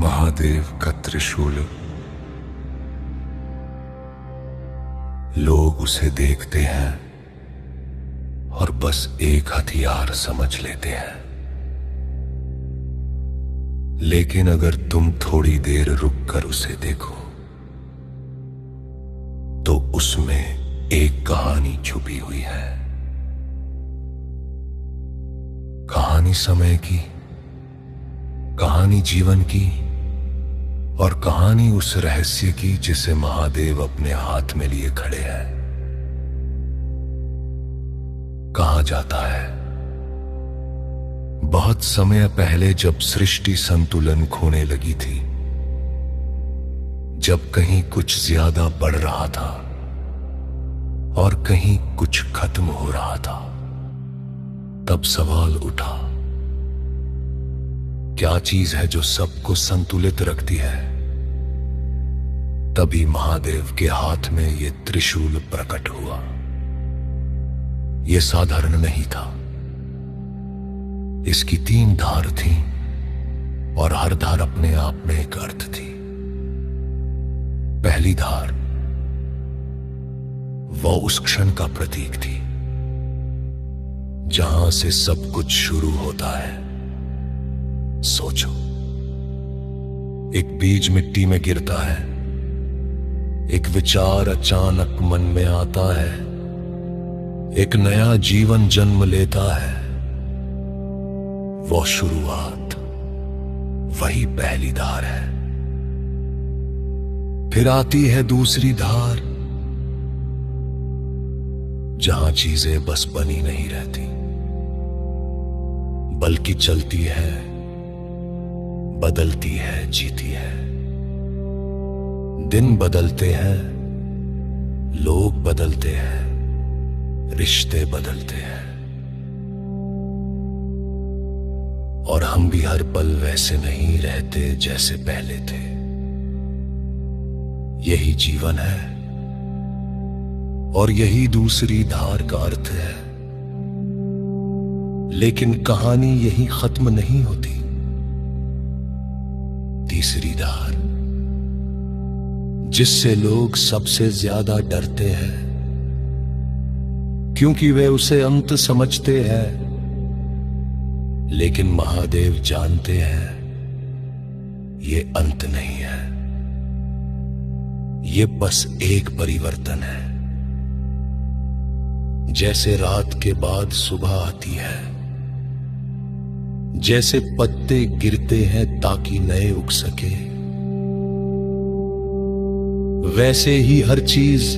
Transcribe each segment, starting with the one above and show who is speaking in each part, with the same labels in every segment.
Speaker 1: महादेव का त्रिशूल। लोग उसे देखते हैं और बस एक हथियार समझ लेते हैं, लेकिन अगर तुम थोड़ी देर रुककर उसे देखो तो उसमें एक कहानी छुपी हुई है। कहानी समय की, कहानी जीवन की, और कहानी उस रहस्य की जिसे महादेव अपने हाथ में लिए खड़े हैं। कहा जाता है बहुत समय पहले, जब सृष्टि संतुलन खोने लगी थी, जब कहीं कुछ ज्यादा बढ़ रहा था और कहीं कुछ खत्म हो रहा था, तब सवाल उठा, क्या चीज है जो सबको संतुलित रखती है? तभी महादेव के हाथ में यह त्रिशूल प्रकट हुआ। यह साधारण नहीं था। इसकी 3 धार थी और हर धार अपने आप में एक अर्थ थी। पहली धार वो उस क्षण का प्रतीक थी जहां से सब कुछ शुरू होता है। सोचो, एक बीज मिट्टी में गिरता है, एक विचार अचानक मन में आता है, एक नया जीवन जन्म लेता है। वो शुरुआत, वही पहली धार है। फिर आती है दूसरी धार, जहां चीजें बस बनी नहीं रहती, बल्कि चलती है, बदलती है, जीती है। दिन बदलते हैं, लोग बदलते हैं, रिश्ते बदलते हैं, और हम भी हर पल वैसे नहीं रहते जैसे पहले थे। यही जीवन है और यही दूसरी धार का अर्थ है। लेकिन कहानी यही खत्म नहीं होती। तीसरी धार, जिससे लोग सबसे ज्यादा डरते हैं, क्योंकि वे उसे अंत समझते हैं, लेकिन महादेव जानते हैं ये अंत नहीं है, ये बस एक परिवर्तन है। जैसे रात के बाद सुबह आती है, जैसे पत्ते गिरते हैं ताकि नए उग सके, वैसे ही हर चीज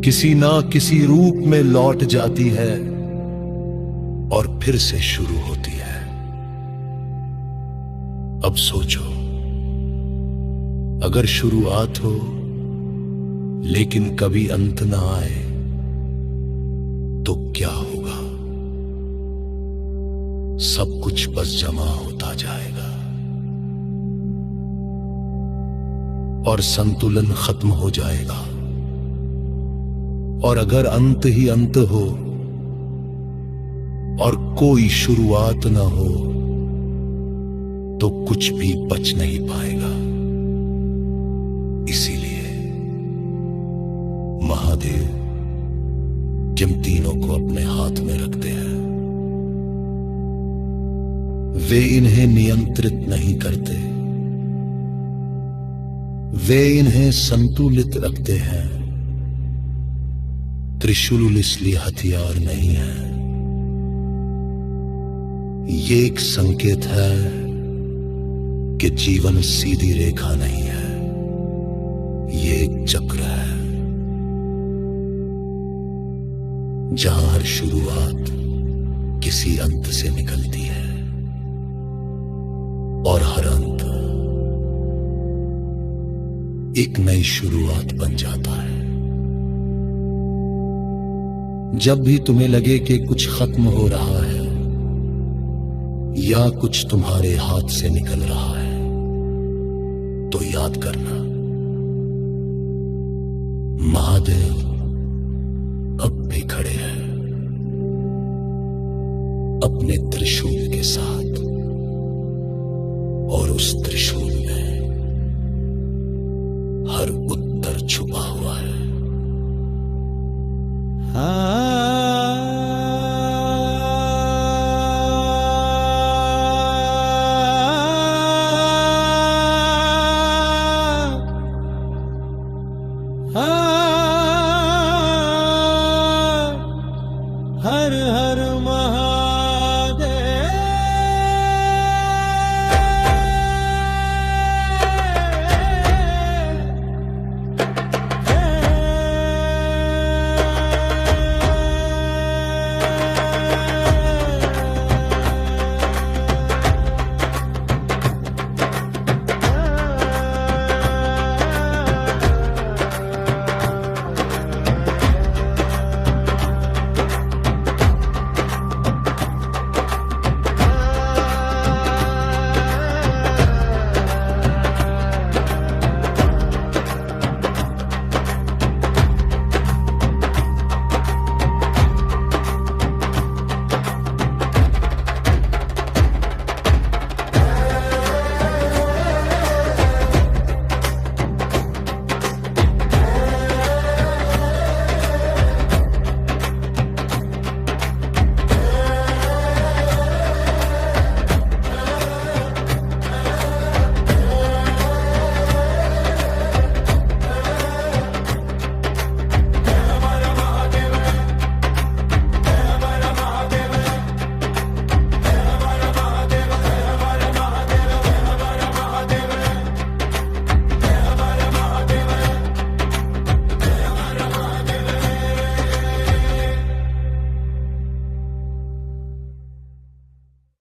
Speaker 1: किसी ना किसी रूप में लौट जाती है और फिर से शुरू होती है। अब सोचो, अगर शुरुआत हो लेकिन कभी अंत ना आए तो क्या होगा? सब कुछ बस जमा होता जाएगा और संतुलन खत्म हो जाएगा। और अगर अंत ही अंत हो और कोई शुरुआत ना हो तो कुछ भी बच नहीं पाएगा। इसीलिए महादेव जिन तीनों को अपने हाथ में रखते हैं, वे इन्हें नियंत्रित नहीं करते, वे इन्हें संतुलित रखते हैं। त्रिशूल इसलिए हथियार नहीं है, ये एक संकेत है कि जीवन सीधी रेखा नहीं है, ये एक चक्र है जहां हर शुरुआत किसी अंत से निकलती है और हर अंत एक नई शुरुआत बन जाता है। जब भी तुम्हें लगे कि कुछ खत्म हो रहा है या कुछ तुम्हारे हाथ से निकल रहा है, तो याद करना, महादेव अब भी खड़े हैं अपने त्रिशूल के साथ और उस त्रिशूल में हर उत्तर छुपा हुआ है।
Speaker 2: हर हर महा